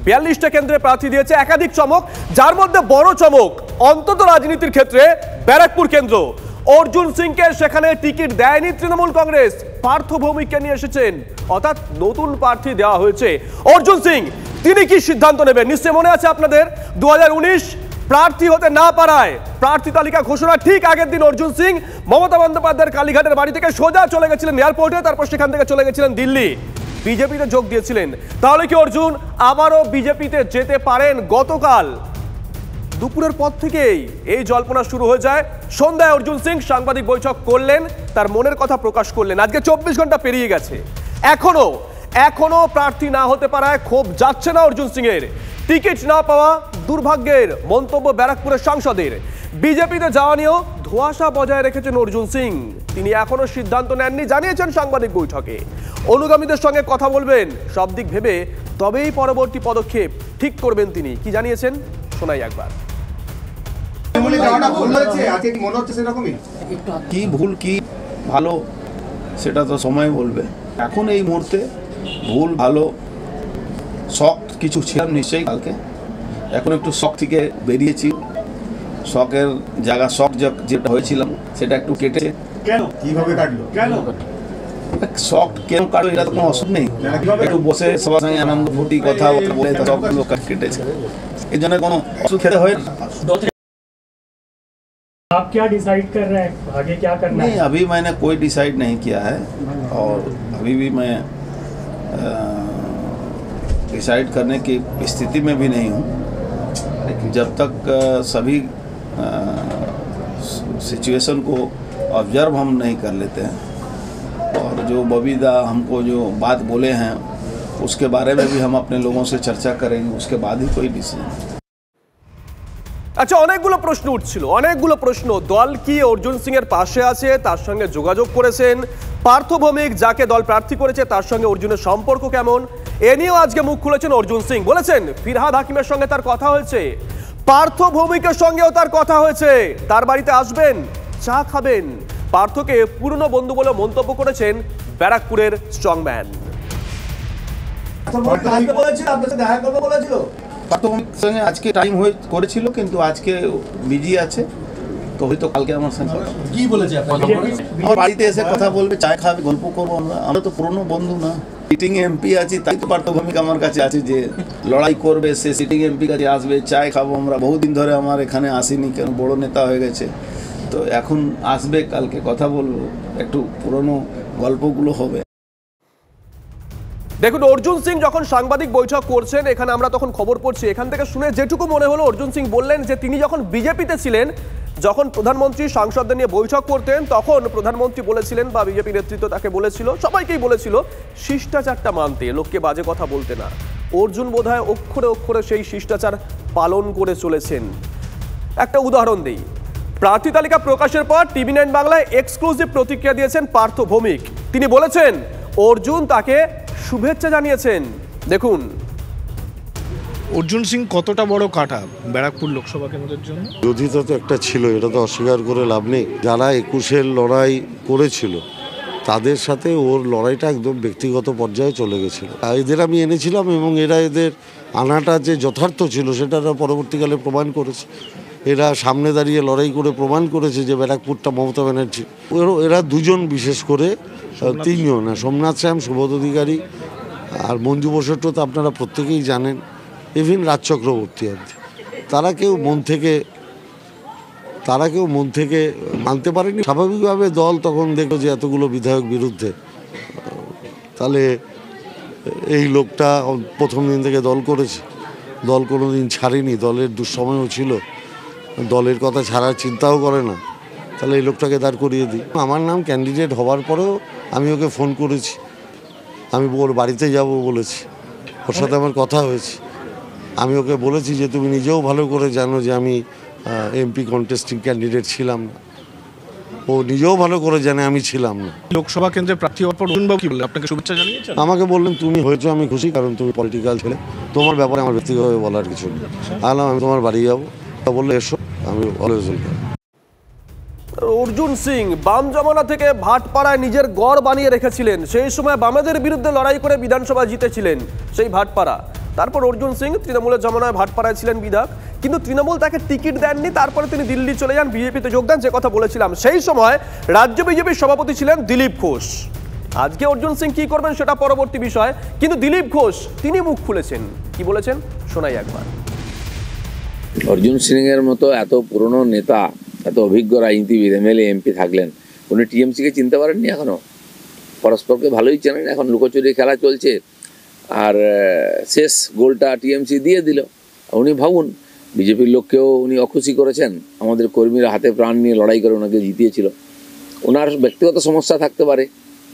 42টা কেন্দ্রে প্রার্থী দিয়েছে। একাধিক চমক, যার মধ্যে বড় চমক অন্তত রাজনীতির ক্ষেত্রে ব্যারাকপুর কেন্দ্র। অর্জুন সিংকে সেখানে টিকিট দেয়নি তৃণমূল কংগ্রেস, পার্থ ভৌমিককে নিয়ে এসেছেন, অর্থাৎ নতুন প্রার্থী দেওয়া হয়েছে। অর্জুন সিং তিনি কি সিদ্ধান্ত নেবেন? নিশ্চয় মনে আছে আপনাদের 2019 প্রার্থী হতে না পারায় প্রার্থী তালিকা ঘোষণা ঠিক আগের দিন অর্জুন সিং মমতা বন্দ্যোপাধ্যায়ের কালীঘাটের বাড়ি থেকে সোজা চলে গেছিলেন এয়ারপোর্টে, তারপর সেখান থেকে চলে গেছিলেন দিল্লি, বিজেপিতে যোগ দিয়েছিলেন। তাহলে কি অর্জুন আবারও বিজেপিতে যেতে পারেন? গতকাল দুপুরের পর থেকেই এই জল্পনা শুরু হয়ে যায়। সন্ধ্যায় অর্জুন সিং সাংবাদিক বৈঠক করলেন, তার মনের কথা প্রকাশ করলেন। আজকে 24 ঘন্টা পেরিয়ে গেছে, এখনো প্রার্থী না হতে পারায় ক্ষোভ যাচ্ছে না অর্জুন সিং এর। টিকিট না পাওয়া দুর্ভাগ্যের মন্তব্য ব্যারাকপুরের সাংসদের। বিজেপিতে যাওয়া নিয়েও ধোঁয়াশা বজায় রেখেছেন অর্জুন সিং, তিনি এখনো সিদ্ধান্ত নেননি, জানিয়েছেন সাংবাদিক বৈঠকে। অনুগামীদের সঙ্গে কথা বলবেন, সব দিক ভেবে তবেই পরবর্তী পদক্ষেপ ঠিক করবেন তিনি। কি জানিয়েছেন শোনাই একবার। কি ভুল কি ভালো সেটা তো সময় বলবে। এখন এই মুহূর্তে ভুল ভালো শখ কিছু ছিলাম নিশ্চয়ই কালকে, এখন একটু শখ থেকে বেরিয়েছি। শখের জায়গা শখ যেটা হয়েছিলাম সেটা একটু কেটেছে। কেন কিভাবে কাটলো? কেন শখ কেন কাটলো এটা তো কোনো অসুখ নেই, একটু বসে সবার সঙ্গে আনন্দ ফুটি কথা বলে সবগুলো কেটেছে, এই জন্য কোনো অসুখ খেতে হয় না। आप क्या डिसाइड कर रहे हैं आगे क्या करना नहीं, अभी मैंने कोई डिसाइड नहीं किया है और अभी भी मैं डिसाइड करने की स्थिति में भी नहीं हूँ। लेकिन जब तक सभी सिचुएशन को ऑब्जर्व हम नहीं कर लेते हैं और जो बबीदा हमको जो बात बोले हैं उसके बारे में भी हम अपने लोगों से चर्चा करेंगे, उसके बाद ही कोई डिसीजन। আচ্ছা, অনেকগুলো প্রশ্ন উঠছিল, অনেকগুলো প্রশ্ন। দল কি অর্জুন সিং এর পাশে আছে? তার সঙ্গে যোগাযোগ করেছেন পার্থ ভৌমিক, যাকে দল প্রার্থী করেছে, তার সঙ্গে অর্জুনের সম্পর্ক কেমন? এ নিয়েও আজকে মুখ খুলেছেন অর্জুন সিং। বলেছেন ফিরহাদ হাকিমের সঙ্গে তার কথা হয়েছে, পার্থ ভৌমিকের সঙ্গেও তার কথা হয়েছে, তার বাড়িতে আসবেন, চা খাবেন। পার্থকে পুরনো বন্ধু বলে মন্তব্য করেছেন ব্যারাকপুরের স্ট্রংম্যান। সঙ্গে আজকে টাইম করেছিল কিন্তু আজকে বিজি আছে, তো হয়তো কালকে আমার সঙ্গে কি বলেছে? আমার বাড়িতে এসে কথা বলবে, চা খাবে, গল্প করবো। আমরা তো পুরনো বন্ধু না, সিটিং এমপি আছি, তাই তো পার্থ ভৌমিক আমার কাছে আছে যে লড়াই করবে, সে সিটিং এমপি কাছে আসবে, চায় খাবো। আমরা বহুদিন ধরে আমার এখানে আসিনি, কেন বড় নেতা হয়ে গেছে, তো এখন আসবে, কালকে কথা বলবো, একটু পুরনো গল্পগুলো হবে। দেখুন, অর্জুন সিং যখন সাংবাদিক বৈঠক করছেন এখানে, আমরা তখন খবর পড়ছি, এখান থেকে শুনে যেটুকু মনে হলো, অর্জুন সিং বললেন যে তিনি যখন বিজেপিতে ছিলেন, যখন প্রধানমন্ত্রী সাংসদদের নিয়ে বৈঠক করতেন, তখন প্রধানমন্ত্রী বলেছিলেন বা বিজেপি নেতৃত্ব তাকে বলেছিল, সবাইকেই বলেছিল শিষ্টাচারটা মানতে, লোককে বাজে কথা বলতে না। অর্জুন বোধহয় অক্ষরে অক্ষরে সেই শিষ্টাচার পালন করে চলেছেন। একটা উদাহরণ দেই, প্রার্থী তালিকা প্রকাশের পর TV9 বাংলায় এক্সক্লুসিভ প্রতিক্রিয়া দিয়েছেন পার্থ ভৌমিক। তিনি বলেছেন অর্জুন তাকে শুভেচ্ছা জানিয়েছেন। দেখুন, অর্জুন সিং কতটা বড় কাটা ব্যারাকপুর লোকসভা কেন্দ্রের জন্য? বিরোধিতা তো একটা ছিল, এটা তো অস্বীকার করে লাভ নেই। যারা 21-এর লড়াই করেছিল তাদের সাথে ওর লড়াইটা একদম ব্যক্তিগত পর্যায়ে চলে গেছিল। এদের আমি এনেছিলাম এবং এরা এদের আনাটা যে যথার্থ ছিল সেটা পরবর্তীকালে প্রমাণ করেছে। এরা সামনে দাঁড়িয়ে লড়াই করে প্রমাণ করেছে যে ব্যারাকপুরটা মমতা ব্যানার্জি। এরা দুজন, বিশেষ করে তিনজন, সোমনাথ শ্যাম, সুবোধ অধিকারী আর মঞ্জু বসুটো তো আপনারা প্রত্যেকেই জানেন, ইভিন রাজ চক্রবর্তী অবধি, তারা কেউ মন থেকে মানতে পারেনি। স্বাভাবিকভাবে দল তখন দেখলো যে এতগুলো বিধায়ক বিরুদ্ধে, তাহলে এই লোকটা প্রথম দিন থেকে দল করেছে, দল কোনো দিন ছাড়েনি, দলের দুঃসময়ও ছিল, দলের কথা ছাড়ার চিন্তাও করে না, তাহলে এই লোকটাকে দাঁড় করিয়ে দিই। আমার নাম ক্যান্ডিডেট হওয়ার পরেও আমি ওকে ফোন করেছি, আমি ওর বাড়িতে যাব বলেছি, ওর সাথে আমার কথা হয়েছে। আমি ওকে বলেছি যে তুমি নিজেও ভালো করে জানো যে আমি এমপি কন্টেস্টিং ক্যান্ডিডেট ছিলাম না, ও নিজেও ভালো করে জানে আমি ছিলাম না। লোকসভা কেন্দ্রে প্রার্থী হওয়ার পর অরুণবাবু কি বললেন? আপনাকে শুভেচ্ছা জানিয়েছেন? আমাকে বললেন তুমি হয়েছো আমি খুশি, কারণ তুমি পলিটিক্যাল ছেলে, তোমার ব্যাপারে আমার ব্যক্তিগতভাবে বলার কিছু নেই। আলাম আমি তোমার বাড়ি যাবো, তা বললে এসো, আমি অলওয়েজ ওয়েলকাম। অর্জুন সিং বাম জমানা থেকে ভাটপাড়ায় নিজের গড় বানিয়ে রেখেছিলেন, সেই সময় বামেদের বিরুদ্ধে লড়াই করে বিধানসভা জিতেছিলেন সেই ভাটপাড়া। তারপর অর্জুন সিং তৃণমূলের জমানায় ভাটপাড়ায় ছিলেন বিধায়ক, কিন্তু তৃণমূল তাকে টিকিট দেননি। তারপরে তিনি দিল্লি চলে যান, বিজেপিতে যোগদান। যে কথা বলেছিলাম, সেই সময় রাজ্য বিজেপির সভাপতি ছিলেন দিলীপ ঘোষ। আজকে অর্জুন সিং কি করবেন সেটা পরবর্তী বিষয়, কিন্তু দিলীপ ঘোষ তিনি মুখ খুলেছেন। কি বলেছেন শোনাই একবার। অর্জুন সিং এর মতো এত পুরনো নেতা, এত অভিজ্ঞ রাজনীতিবিদ, এমএলএ এমপি থাকলেন, উনি টিএমসিকে চিনতে পারেননি এখনো? পরস্পরকে ভালোই চেনেন, এখন লুকোচুরি খেলা চলছে, আর শেষ গোলটা টিএমসি দিয়ে দিল। উনি ভাবুন, বিজেপির লোককেও উনি অখুশি করেছেন, আমাদের কর্মীরা হাতে প্রাণ নিয়ে লড়াই করে ওনাকে জিতিয়েছিল। ওনার ব্যক্তিগত সমস্যা থাকতে পারে,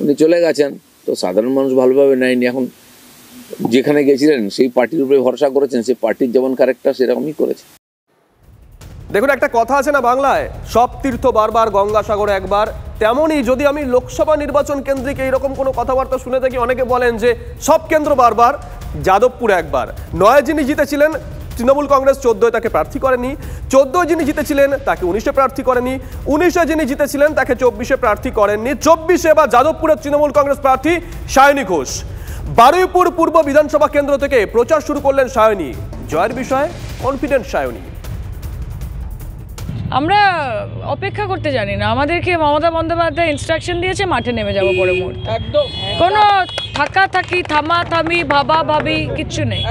উনি চলে গেছেন, তো সাধারণ মানুষ ভালোভাবে নেয়নি। এখন যেখানে গেছিলেন সেই পার্টির উপরে ভরসা করেছেন, সেই পার্টির যেমন ক্যারেক্টার সেরকমই করেছে। দেখুন, একটা কথা আছে না বাংলায়, সব তীর্থ বারবার গঙ্গাসাগরে একবার। তেমনই যদি আমি লোকসভা নির্বাচন কেন্দ্রিক এইরকম কোনো কথাবার্তা শুনে থাকি, অনেকে বলেন যে সব কেন্দ্র বারবার, যাদবপুর একবার। 9 যিনি জিতেছিলেন তৃণমূল কংগ্রেস 14 তাকে প্রার্থী করেনি, 14 যিনি জিতেছিলেন তাকে 19-এ প্রার্থী করেনি, 19-এ যিনি জিতেছিলেন তাকে 24-এ প্রার্থী করেননি। 24-এ বা যাদবপুরের তৃণমূল কংগ্রেস প্রার্থী সায়নী ঘোষ। বারুইপুর পূর্ব বিধানসভা কেন্দ্র থেকে প্রচার শুরু করলেন সায়নী। জয়ের বিষয়ে কনফিডেন্ট সায়নী। আমরা অপেক্ষা করতে জানি না, আমাদেরকে মমতা বন্দ্যোপাধ্যায় ইনস্ট্রাকশন দিয়েছে, মাঠে নেমে যাব পরে মুহূর্তে। একদম কোনো থামি ভাবা ভাবি কিচ্ছু নেই।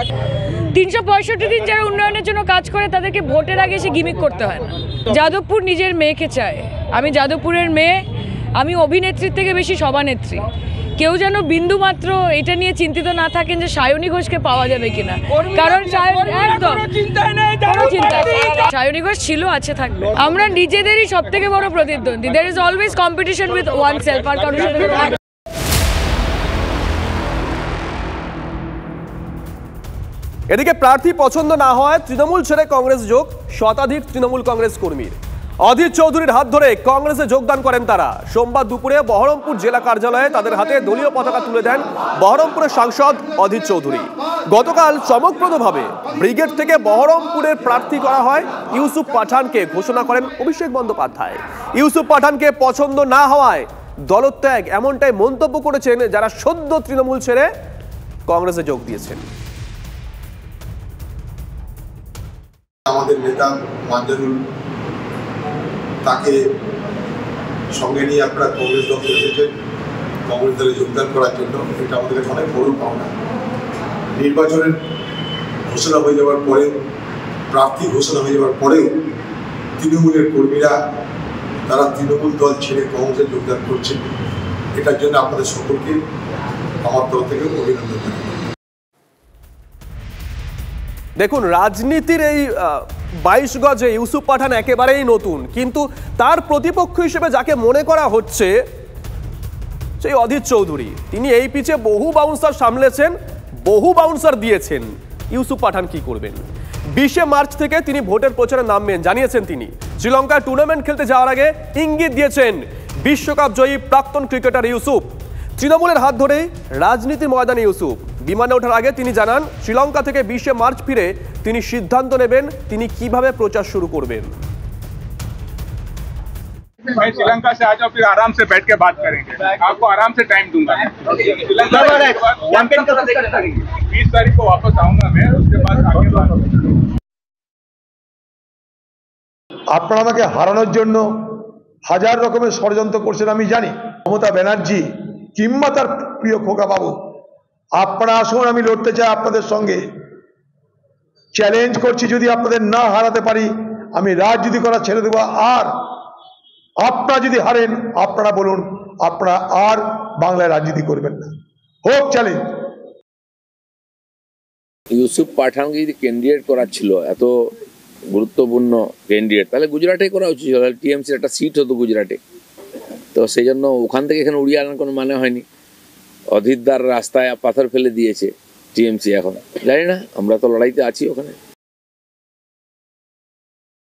365 দিন যারা উন্নয়নের জন্য কাজ করে তাদেরকে ভোটের আগে এসে গিমিক করতে হয় না। যাদবপুর নিজের মেয়েকে চায়, আমি যাদবপুরের মেয়ে, আমি অভিনেত্রীর থেকে বেশি সভানেত্রী। কেউ যেন বিন্দু মাত্র এটা নিয়ে চিন্তিত না থাকেন যে সায়নী ঘোষকে পাওয়া যাবে কিনা, কারণ একদম সায়নী ঘোষ ছিল, আছে, থাকবে। আমরা নিজেদেরই সব থেকে বড় প্রতিদ্বন্দ্বী। There is always competition with oneself, আর কারোর সাথে। এদিকে প্রার্থী পছন্দ না হওয়ায় তৃণমূল ছেড়ে কংগ্রেস যোগ শতাধিক তৃণমূল কংগ্রেস কর্মীর। অধীর চৌধুরীর হাত ধরে কংগ্রেসে যোগদান করেন তারা। সোমবার দুপুরে বহরমপুর জেলা কার্যালয়ে তাদের হাতে দলীয় পতাকা তুলে দেন বহরমপুরের সাংসদ অধীর চৌধুরী। গতকাল চমকপ্রদভাবে ব্রিগেড থেকে বহরমপুরের প্রার্থী করা হয় ইউসুফ পাঠানকে, ঘোষণা করেন অভিষেক বন্দ্যোপাধ্যায়। ইউসুফ পাঠানকে পছন্দ না হওয়ায় দলত্যাগ, এমনটাই মন্তব্য করেছেন যারা সদ্য তৃণমূল ছেড়ে কংগ্রেসে যোগ দিয়েছেন। আমাদের নেতা মানজারুল, তাকে সঙ্গে নিয়ে আপনারা কংগ্রেস দলে এসেছেন, কংগ্রেস দলে যোগদান করার জন্য। এটা আমাদের অনেক বড় পাওনা। নির্বাচনের ঘোষণা হয়ে যাওয়ার পরে, প্রার্থী ঘোষণা হয়ে যাওয়ার পরেও তৃণমূলের কর্মীরা তারা তৃণমূল দল ছেড়ে কংগ্রেসে যোগদান করছে। এটার জন্য আপনাদের সকলকে আমার তরফ থেকে অভিনন্দন জানাই। দেখুন, রাজনীতির এই 22 গজে ইউসুফ পাঠান একেবারেই নতুন, কিন্তু তার প্রতিপক্ষ হিসেবে যাকে মনে করা হচ্ছে সেই অধীর চৌধুরী। তিনি এই পিচে বহু বাউন্সার সামলেছেন, বহু বাউন্সার দিয়েছেন। ইউসুফ পাঠান কি করবেন? 20 মার্চ থেকে তিনি ভোটের প্রচারে নামবেন জানিয়েছেন তিনি। শ্রীলঙ্কায় টুর্নামেন্ট খেলতে যাওয়ার আগে ইঙ্গিত দিয়েছেন বিশ্বকাপ জয়ী প্রাক্তন ক্রিকেটার ইউসুফ। তৃণমূলের হাত ধরেই রাজনীতির ময়দানে ইউসুফ। বিমানে ওঠার আগে তিনি জানান শ্রীলঙ্কা থেকে 20 মার্চ ফিরে তিনি সিদ্ধান্ত নেবেন তিনি কিভাবে প্রচার শুরু করবেন। मैं श्रीलंका से आ जाओ, फिर आराम से बैठ के बात करेंगे, आपको आराम से टाइम दूंगा। 20 तारीख को वापस आऊंगा मैं, उसके बाद आगे बात। আপনারা আমাকে হারানোর জন্য হাজার রকমের ষড়যন্ত্র করছেন আমি জানি। মমতা ব্যানার্জি কিংবা তার প্রিয় খোকা বাবু, আপনারা আসুন, আমি লড়তে চাই আপনাদের সঙ্গে। চ্যালেঞ্জ করছি, যদি আপনাদের না হারাতে পারি আমি রাজনীতি করা ছেড়ে দেবো। আর আপনারা যদি হারেন, আপনারা বলুন আপনারা আর বাংলায় রাজনীতি করবেন না। হোক চ্যালেঞ্জ। ইউসুফ পাঠানকে যদি ক্যান্ডিডেট করার ছিল, এত গুরুত্বপূর্ণ ক্যান্ডিডেট, তাহলে গুজরাটেই করা উচিত ছিল। টিএমসির একটা সিট হতো গুজরাটে, তো সেই জন্য ওখান থেকে এখানে উড়িয়ে আনার কোনো মানে হয়নি। অধীরদার রাস্তায় পাথর ফেলে দিয়েছে টিএমসি। এখন জানি না, আমরা তো লড়াইতে আছি ওখানে।